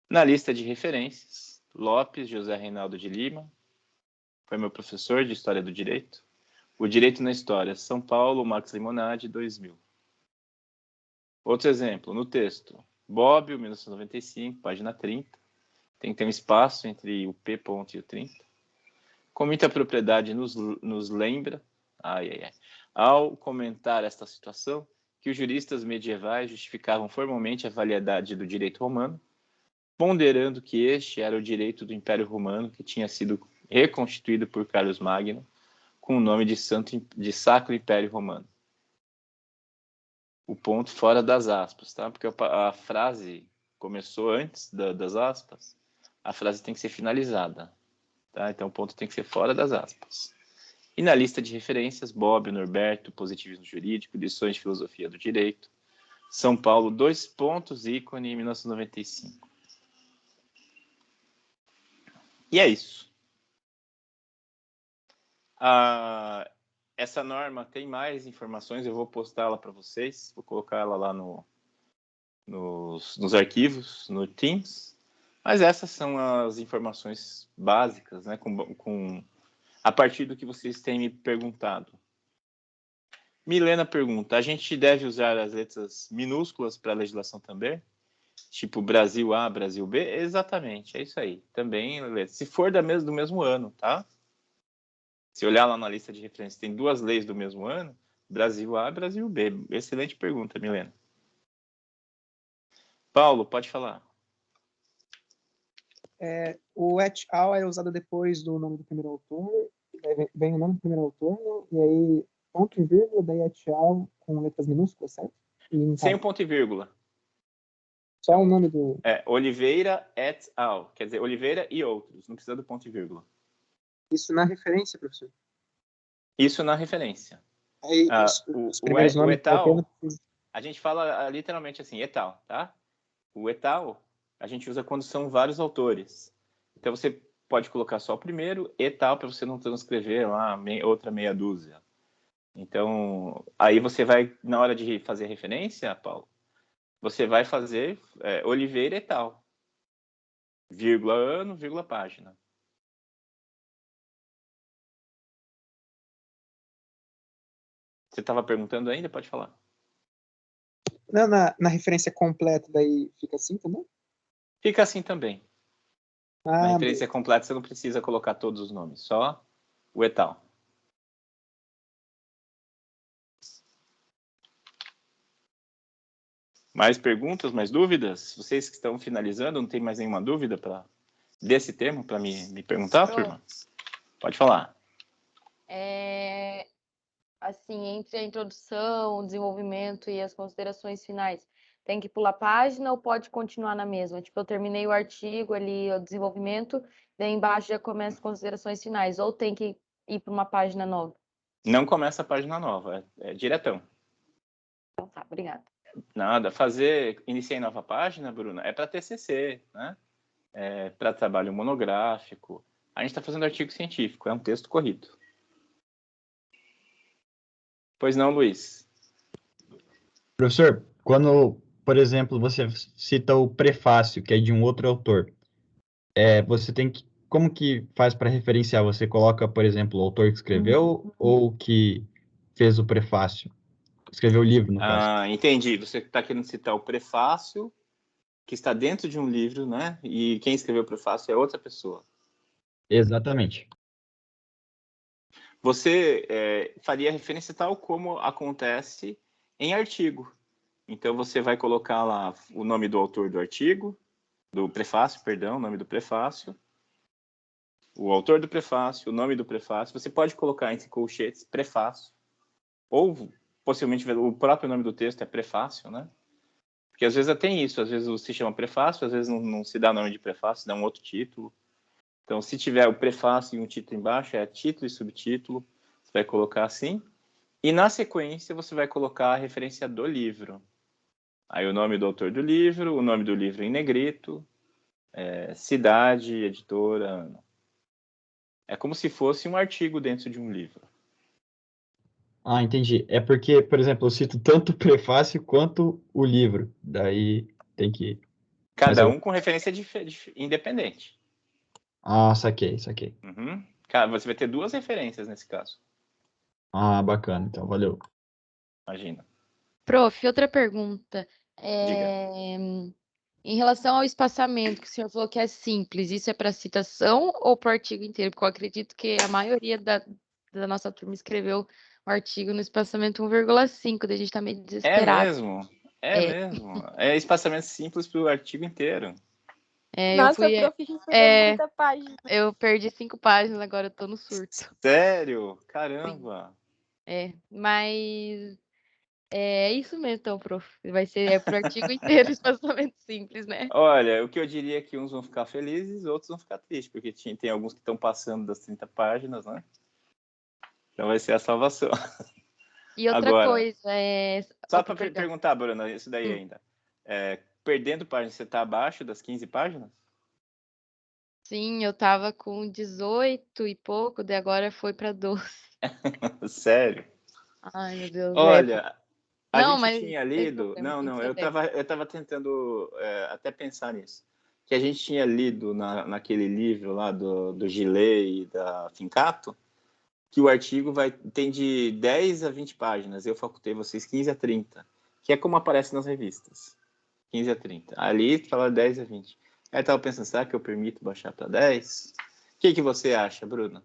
Na lista de referências, Lopes, José Reinaldo de Lima, foi meu professor de História do Direito. O Direito na História, São Paulo, Max Limonade, 2000. Outro exemplo, no texto, Bobbio, 1995, página 30. Tem que ter um espaço entre o P ponto e o 30. Com muita propriedade nos lembra, ao comentar esta situação, que os juristas medievais justificavam formalmente a validade do direito romano, ponderando que este era o direito do Império Romano que tinha sido reconstituído por Carlos Magno com o nome de Sacro Império Romano. O ponto fora das aspas, tá? Porque a frase começou antes das aspas, a frase tem que ser finalizada, tá? Então o ponto tem que ser fora das aspas. E na lista de referências, Bobbio, Norberto, Positivismo Jurídico, Lições de Filosofia do Direito, São Paulo, 2 pontos, ícone, 1995. E é isso. Essa norma tem mais informações, eu vou postá-la para vocês, vou colocar ela lá nos arquivos, no Teams, mas essas são as informações básicas, né, a partir do que vocês têm me perguntado. Milena pergunta, a gente deve usar as letras minúsculas para a legislação também? Tipo Brasil A, Brasil B? Exatamente, é isso aí. Também, se for do mesmo ano, tá? Se olhar lá na lista de referência, tem 2 leis do mesmo ano, Brasil A e Brasil B. Excelente pergunta, Milena. Paulo, pode falar. O et al. É usado depois do nome do primeiro autor, vem o nome do primeiro autor, né? E aí ponto e vírgula, daí et al. Com letras minúsculas, certo? Sem o ponto e vírgula. Só o nome do... Oliveira et al. Quer dizer, Oliveira e outros, não precisa do ponto e vírgula. Isso na referência, professor? Isso na referência. Aí, o et al., a gente fala literalmente assim, et al., tá? O et al., a gente usa quando são vários autores. Então, você pode colocar só o primeiro, et al., para você não transcrever lá outra meia dúzia. Então, aí você vai, na hora de fazer referência, Paulo, você vai fazer Oliveira et al., vírgula ano, vírgula página. Você estava perguntando ainda? Pode falar. Não, na referência completa, daí fica assim também? Fica assim também. Na referência completa, você não precisa colocar todos os nomes, só o et al. Mais perguntas, mais dúvidas? Vocês que estão finalizando, não tem mais nenhuma dúvida desse tema para me perguntar, turma? Pode falar. Assim, entre a introdução, o desenvolvimento e as considerações finais, tem que pular página ou pode continuar na mesma? Tipo, eu terminei o artigo ali, o desenvolvimento, daí embaixo já começa as considerações finais, ou tem que ir para uma página nova? Não começa a página nova, é diretão. Então tá, obrigada. Nada, iniciar em nova página, Bruna, é para TCC, né? É para trabalho monográfico. A gente está fazendo artigo científico, é um texto corrido. Pois não, Luiz? Professor, quando, por exemplo, você cita o prefácio, que é de um outro autor, você tem que... Como que faz para referenciar? Você coloca, por exemplo, o autor que escreveu ou que fez o prefácio? Escreveu o livro, no caso. Entendi. Você está querendo citar o prefácio, que está dentro de um livro, né? E quem escreveu o prefácio é outra pessoa. Exatamente. Você faria referência tal como acontece em artigo. Então, você vai colocar lá o nome do autor do artigo, do prefácio, perdão, o nome do prefácio, o autor do prefácio, o nome do prefácio. Você pode colocar entre colchetes prefácio, ou possivelmente o próprio nome do texto é prefácio, né? Porque às vezes tem isso, às vezes se chama prefácio, às vezes não se dá nome de prefácio, se dá um outro título. Então, se tiver o prefácio e um título embaixo, é título e subtítulo, você vai colocar assim. E na sequência, você vai colocar a referência do livro. Aí o nome do autor do livro, o nome do livro em negrito, cidade, editora, ano. É como se fosse um artigo dentro de um livro. Entendi. É porque, por exemplo, eu cito tanto o prefácio quanto o livro. Daí tem que... Cada um com referência independente. Saquei. Uhum. Cara, você vai ter 2 referências nesse caso. Ah, bacana, então, valeu. Imagina. Prof, outra pergunta. Diga. Em relação ao espaçamento, que o senhor falou que é simples, isso é para citação ou para o artigo inteiro? Porque eu acredito que a maioria da nossa turma escreveu o artigo no espaçamento 1,5, daí a gente está meio É desesperado. mesmo? É mesmo. É espaçamento simples para o artigo inteiro. Nossa, prof, a gente escreveu muita página. Eu perdi 5 páginas, agora eu tô no surto. Sério? Caramba. Mas é isso mesmo, então, prof. Vai ser pro artigo inteiro espaçamento simples, né? Olha, o que eu diria é que uns vão ficar felizes, outros vão ficar tristes, porque tem alguns que estão passando das 30 páginas, né? Então vai ser a salvação. E outra Agora, coisa, só para perguntar, Bruna, isso daí Hum. ainda. Perdendo páginas, você está abaixo das 15 páginas? Sim, eu tava com 18 e pouco, daí agora foi para 12. Sério? Ai, meu Deus. Olha, a Não, gente mas tinha tem lido. problema, tem Não, que eu saber. tava tentando até pensar nisso. Que a gente tinha lido naquele livro lá do Gillet e da Fincato, que o artigo tem de 10 a 20 páginas. Eu facultei vocês 15 a 30, que é como aparece nas revistas. 15 a 30. Ali fala 10 a 20. Aí eu tava pensando, será que eu permito baixar para 10? O que você acha, Bruna?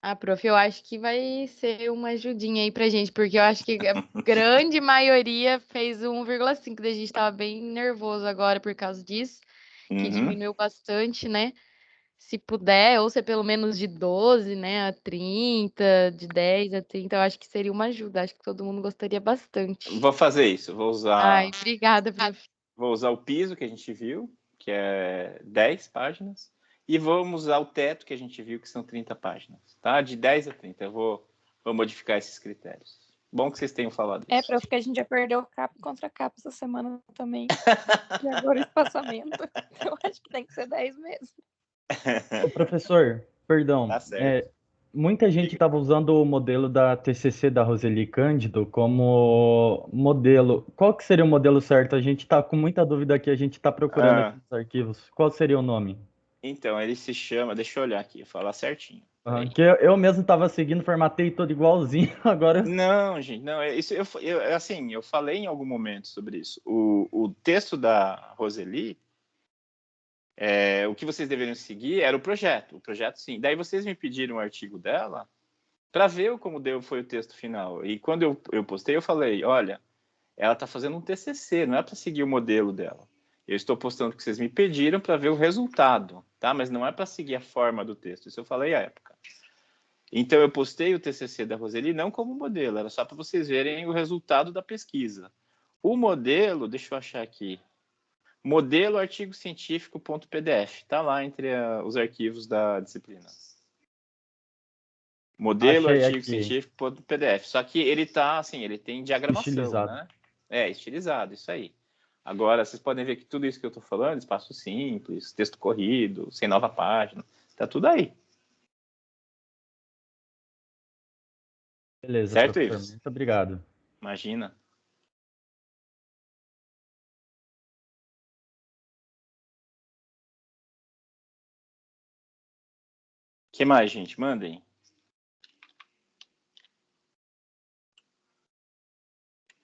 Ah, prof, eu acho que vai ser uma ajudinha aí pra gente, porque eu acho que a grande maioria fez o 1,5, daí a gente tava bem nervoso agora por causa disso, que diminuiu bastante, né? Se puder, ou ser pelo menos de 12, né, a 30, de 10 a 30, eu acho que seria uma ajuda, acho que todo mundo gostaria bastante. Vou fazer isso, vou usar... Ai, obrigada, prof. Vou usar o piso que a gente viu, que é 10 páginas, e vamos usar o teto que a gente viu, que são 30 páginas, tá? De 10 a 30, eu vou modificar esses critérios. Bom que vocês tenham falado isso. Prof, que a gente já perdeu capa contra capa essa semana também. E agora o espaçamento. Eu acho que tem que ser 10 mesmo. Ô, professor, perdão. Tá certo. Muita gente estava usando o modelo da TCC da Roseli Cândido como modelo. Qual que seria o modelo certo? A gente está com muita dúvida aqui, a gente está procurando aqui nos arquivos. Qual seria o nome? Então, ele se chama... Deixa eu olhar aqui, falar certinho. Que eu mesmo estava seguindo, formatei todo igualzinho, agora... Não, gente, não. Isso assim, eu falei em algum momento sobre isso. O texto da Roseli, o que vocês deveriam seguir era o projeto sim. Daí vocês me pediram um artigo dela para ver como foi o texto final. E quando eu postei, eu falei, olha, ela está fazendo um TCC, não é para seguir o modelo dela. Eu estou postando o que vocês me pediram para ver o resultado, tá? Mas não é para seguir a forma do texto. Isso eu falei à época. Então, eu postei o TCC da Roseli não como modelo, era só para vocês verem o resultado da pesquisa. O modelo, deixa eu achar aqui, modelo artigo científico.pdf, está lá entre os arquivos da disciplina. Modelo Achei artigo aqui. científico.pdf, só que ele tá assim, ele tem diagramação, Estilizado. né? Estilizado, isso aí. Agora, vocês podem ver que tudo isso que eu estou falando, espaço simples, texto corrido, sem nova página, tá tudo aí. Beleza, certo, professor. Ives? Muito obrigado. Imagina. O que mais, gente? Mandem.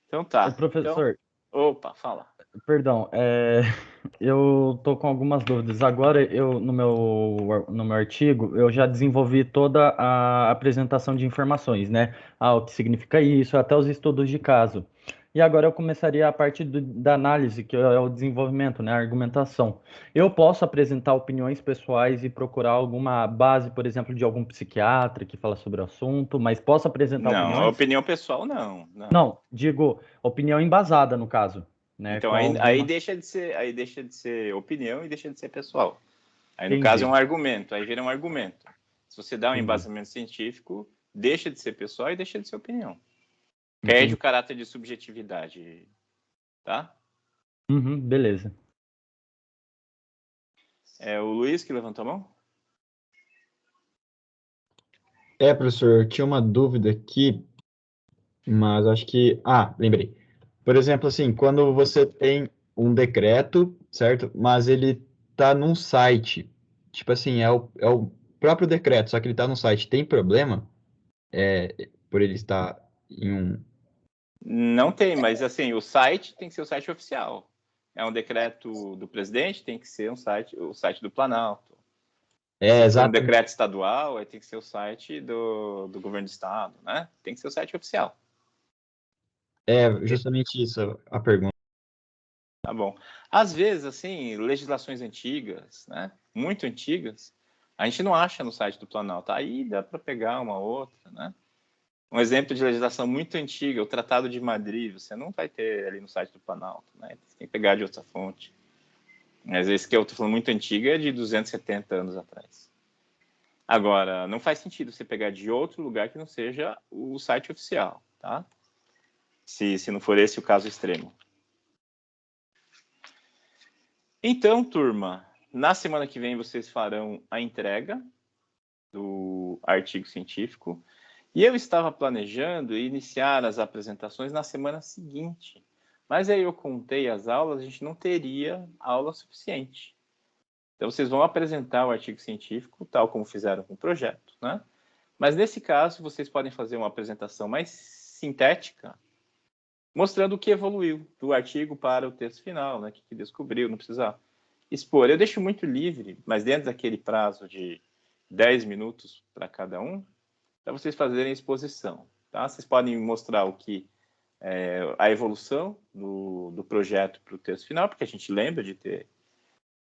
Então tá. Ô, professor, Opa, fala. perdão, eu tô com algumas dúvidas. Agora, no meu artigo, eu já desenvolvi toda a apresentação de informações, né? O que significa isso, até os estudos de caso. E agora eu começaria a parte da análise, que é o desenvolvimento, né? A argumentação. Eu posso apresentar opiniões pessoais e procurar alguma base, por exemplo, de algum psiquiatra que fala sobre o assunto, mas posso apresentar Não, opiniões? opinião pessoal, não. Não, digo, opinião embasada, no caso. Né, então, aí deixa de ser opinião e deixa de ser pessoal. Aí, no caso, é um argumento. Aí vira um argumento. Se você dá um embasamento científico, deixa de ser pessoal e deixa de ser opinião. Perde o caráter de subjetividade. Tá? Beleza. É o Luiz que levantou a mão? Professor, eu tinha uma dúvida aqui, mas acho que... lembrei. Por exemplo, assim, quando você tem um decreto, certo? Mas ele tá num site, tipo assim, próprio decreto, só que ele está no site, tem problema por ele estar em um... Não tem, mas assim, o site tem que ser o site oficial. É um decreto do presidente, tem que ser o site do Planalto. Se for um decreto estadual, tem que ser o site do governo do estado, né? Tem que ser o site oficial. É justamente isso a pergunta. Tá bom. Às vezes, assim, legislações antigas, né? Muito antigas, a gente não acha no site do Planalto. Aí dá para pegar uma outra, né? Um exemplo de legislação muito antiga, o Tratado de Madrid, você não vai ter ali no site do Planalto, né? Você tem que pegar de outra fonte. Às vezes que eu estou falando muito antiga é de 270 anos atrás. Agora, não faz sentido você pegar de outro lugar que não seja o site oficial, tá? Se não for esse o caso extremo. Então, turma, na semana que vem vocês farão a entrega do artigo científico e eu estava planejando iniciar as apresentações na semana seguinte, mas aí eu contei as aulas, a gente não teria aula suficiente. Então, vocês vão apresentar o artigo científico, tal como fizeram com o projeto, né? Mas, nesse caso, vocês podem fazer uma apresentação mais sintética, mostrando o que evoluiu do artigo para o texto final, né? O que descobriu, não precisa expor. Eu deixo muito livre, mas dentro daquele prazo de 10 minutos para cada um, para vocês fazerem exposição, tá? Vocês podem mostrar o que a evolução do projeto para o texto final, porque a gente lembra de ter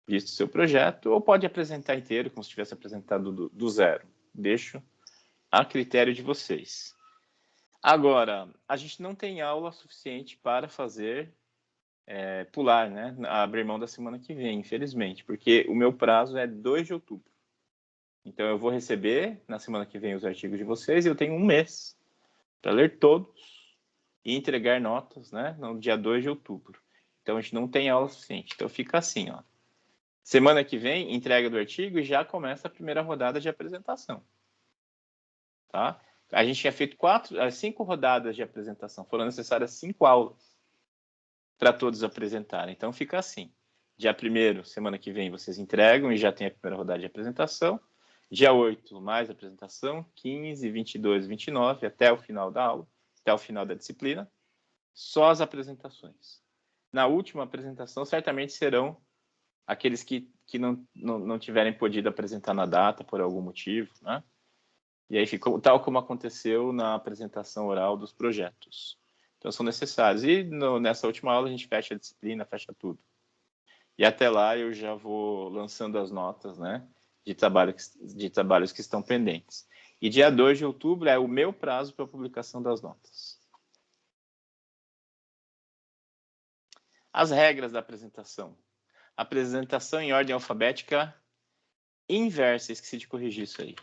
visto o seu projeto, ou pode apresentar inteiro, como se tivesse apresentado do zero. Deixo a critério de vocês. Agora, a gente não tem aula suficiente para fazer pular, né? Abrir mão da semana que vem, infelizmente, porque o meu prazo é 2 de outubro. Então, eu vou receber na semana que vem os artigos de vocês e eu tenho um mês para ler todos e entregar notas, né? No dia 2 de outubro. Então, a gente não tem aula suficiente. Então, fica assim, ó. Semana que vem, entrega do artigo e já começa a primeira rodada de apresentação. Tá? A gente tinha feito 5 rodadas de apresentação. Foram necessárias 5 aulas para todos apresentarem. Então, fica assim. Dia 1º, semana que vem, vocês entregam e já tem a primeira rodada de apresentação. Dia 8, mais apresentação. 15, 22, 29, até o final da aula, até o final da disciplina. Só as apresentações. Na última apresentação, certamente serão aqueles que não tiverem podido apresentar na data por algum motivo, né? E aí ficou tal como aconteceu na apresentação oral dos projetos. Então são necessários. E nessa última aula a gente fecha a disciplina, fecha tudo. E até lá eu já vou lançando as notas, né? De trabalhos que estão pendentes. E dia 2 de outubro é o meu prazo para a publicação das notas. As regras da apresentação. Apresentação em ordem alfabética inversa. Esqueci de corrigir isso aí.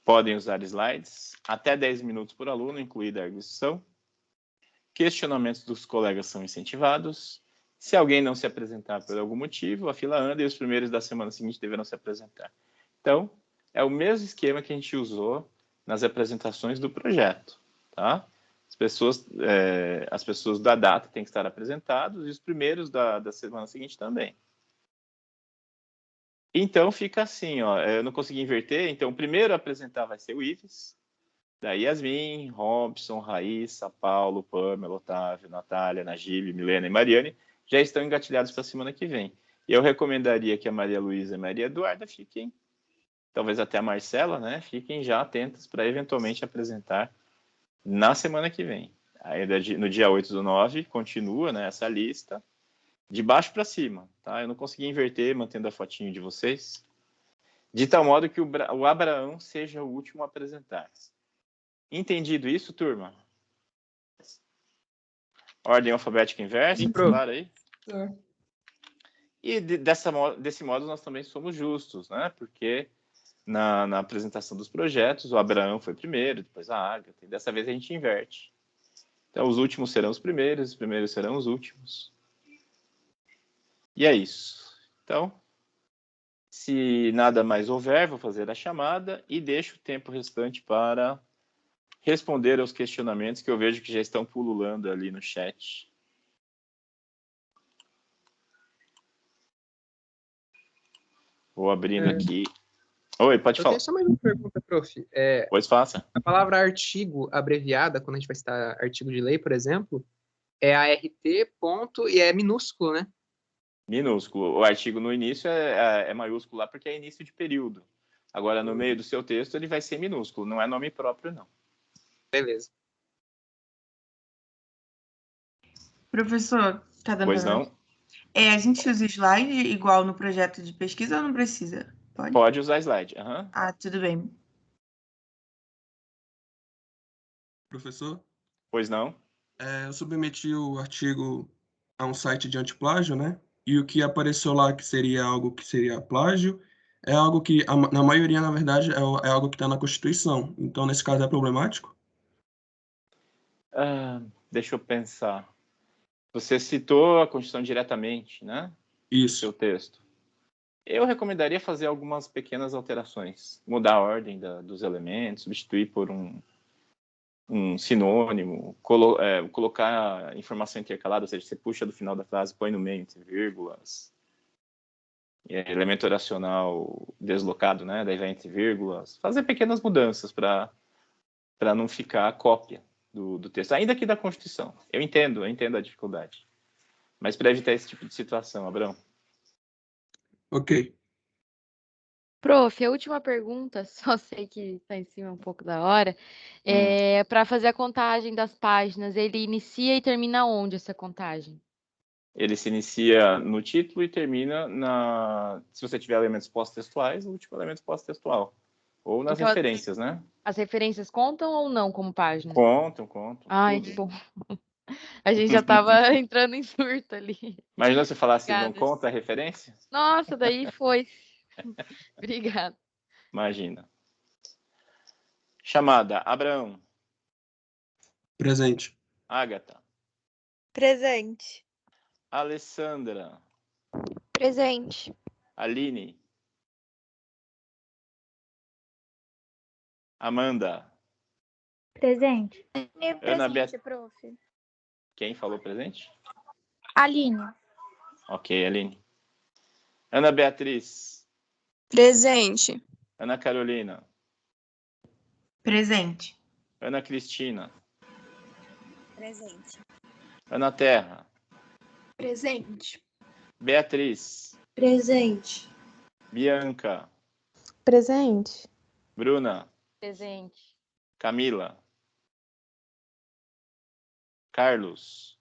Podem usar slides. Até 10 minutos por aluno, incluída a arguição. Questionamentos dos colegas são incentivados. Se alguém não se apresentar por algum motivo, a fila anda e os primeiros da semana seguinte deverão se apresentar. Então, é o mesmo esquema que a gente usou nas apresentações do projeto, tá? As pessoas da data têm que estar apresentados e os primeiros da semana seguinte também. Então, fica assim, ó, eu não consegui inverter, então o primeiro a apresentar vai ser o Ives, daí Yasmin, Robson, Raíssa, Paulo, Pamela, Otávio, Natália, Najib, Milena e Mariane já estão engatilhados para a semana que vem. E eu recomendaria que a Maria Luísa e a Maria Eduarda fiquem, talvez até a Marcela, né, fiquem já atentas para eventualmente apresentar na semana que vem. Aí, no dia 8/9, continua, né, essa lista, de baixo para cima, tá? Eu não consegui inverter, mantendo a fotinho de vocês, de tal modo que o Abraão seja o último a apresentar. Entendido isso, turma? Ordem alfabética inversa, claro aí? E desse modo nós também somos justos, né? Porque na apresentação dos projetos, o Abraão foi primeiro, depois a Ágata, e dessa vez a gente inverte. Então, os últimos serão os primeiros serão os últimos. E é isso. Então, se nada mais houver, vou fazer a chamada e deixo o tempo restante para responder aos questionamentos que eu vejo que já estão pululando ali no chat Vou abrindo aqui. Oi, pode Eu falar. tenho só mais uma pergunta, prof. Pois faça. A palavra artigo abreviada, quando a gente vai citar artigo de lei, por exemplo, é ART, ponto, e é minúsculo, né? Minúsculo. O artigo no início é maiúsculo lá porque é início de período. Agora, no meio do seu texto, ele vai ser minúsculo. Não é nome próprio, não. Beleza. Professor, tá dando Pois pra ver? não? A gente usa slide igual no projeto de pesquisa ou não precisa? Pode? Pode usar slide. Aham. Ah, tudo bem. Professor, Pois não? eu submeti o artigo a um site de antiplágio, né? E o que apareceu lá que seria algo que seria plágio é algo que, na maioria, na verdade, é algo que está na Constituição. Então, nesse caso, é problemático? Deixa eu pensar. Você citou a Constituição diretamente, né? No seu Isso. texto. Eu recomendaria fazer algumas pequenas alterações. Mudar a ordem dos elementos, substituir por um sinônimo, colocar informação intercalada, ou seja, você puxa do final da frase, põe no meio, entre vírgulas. Elemento oracional deslocado, né? Daí vai entre vírgulas. Fazer pequenas mudanças para não ficar cópia do texto, ainda que da Constituição. Eu entendo a dificuldade. Mas para evitar esse tipo de situação, Abrão. Ok. Prof, a última pergunta, só sei que está em cima um pouco da hora, para fazer a contagem das páginas, ele inicia e termina onde essa contagem? Ele se inicia no título e termina se você tiver elementos pós-textuais, o último elemento pós-textual. Ou nas Então, referências, né? As referências contam ou não como página? Contam. Ai, tudo. que bom. A gente já estava entrando em surto ali. Imagina se eu falasse não Obrigada. conta a referência? Nossa, daí foi. Obrigada. Imagina. Chamada. Abraão. Presente. Ágata. Presente. Alessandra. Presente. Aline. Amanda. Presente. Ana Presente, prof. Quem falou presente? Aline. Ok, Aline. Ana Beatriz. Presente. Ana Carolina. Presente. Ana Cristina. Presente. Ana Terra. Presente. Beatriz. Presente. Bianca. Presente. Bruna. Presente. Camila. Carlos.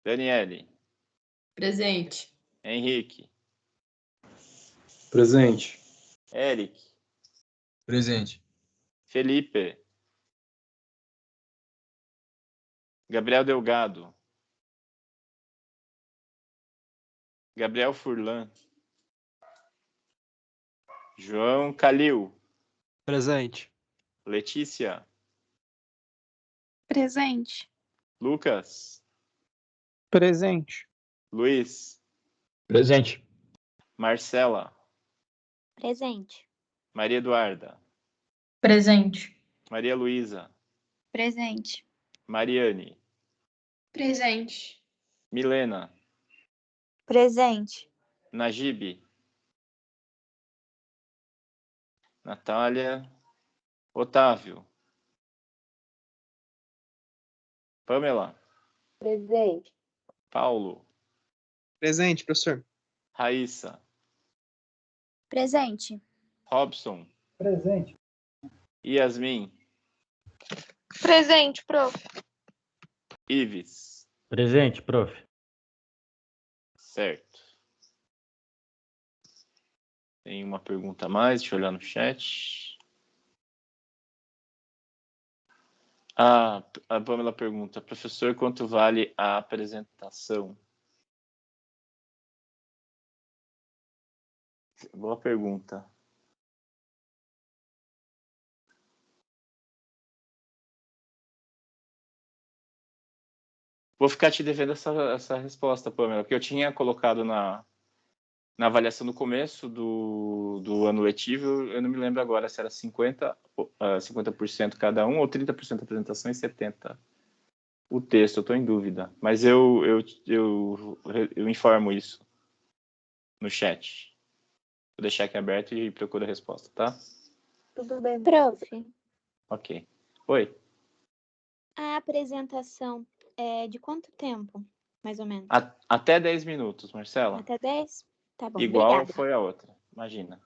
Daniele. Presente. Henrique. Presente. Eric. Presente. Felipe. Gabriel Delgado. Gabriel Furlan. João Calil. Presente. Letícia. Presente. Lucas. Presente. Luiz. Presente. Marcela. Presente. Maria Eduarda. Presente. Maria Luísa. Presente. Mariane. Presente. Milena. Presente. Najib. Natália. Otávio. Pamela. Presente. Paulo. Presente, professor. Raíssa. Presente. Robson. Presente. Yasmin. Presente, prof. Ives. Presente, prof. Certo. Tem uma pergunta a mais, deixa eu olhar no chat. A Pamela pergunta, professor, quanto vale a apresentação? Boa pergunta. Vou ficar te devendo essa resposta, Pamela, porque eu tinha colocado na avaliação no começo do ano letivo, eu não me lembro agora se era 50% cada um ou 30% apresentação e 70% o texto, eu estou em dúvida. Mas eu informo isso. no chat. Vou deixar aqui aberto e procuro a resposta, tá? Tudo bem, prof. Ok. Oi. A apresentação é de quanto tempo, mais ou menos? Até 10 minutos, Marcela. Até 10? Tá bom, Igual obrigada. foi a outra. Imagina.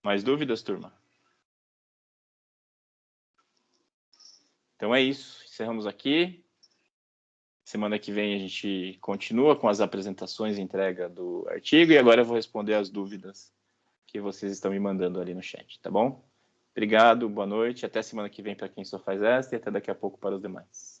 Mais dúvidas, turma? Então é isso. Encerramos aqui. Semana que vem a gente continua com as apresentações e entrega do artigo. E agora eu vou responder as dúvidas que vocês estão me mandando ali no chat, tá bom? Obrigado, boa noite. Até semana que vem para quem só faz esta e até daqui a pouco para os demais.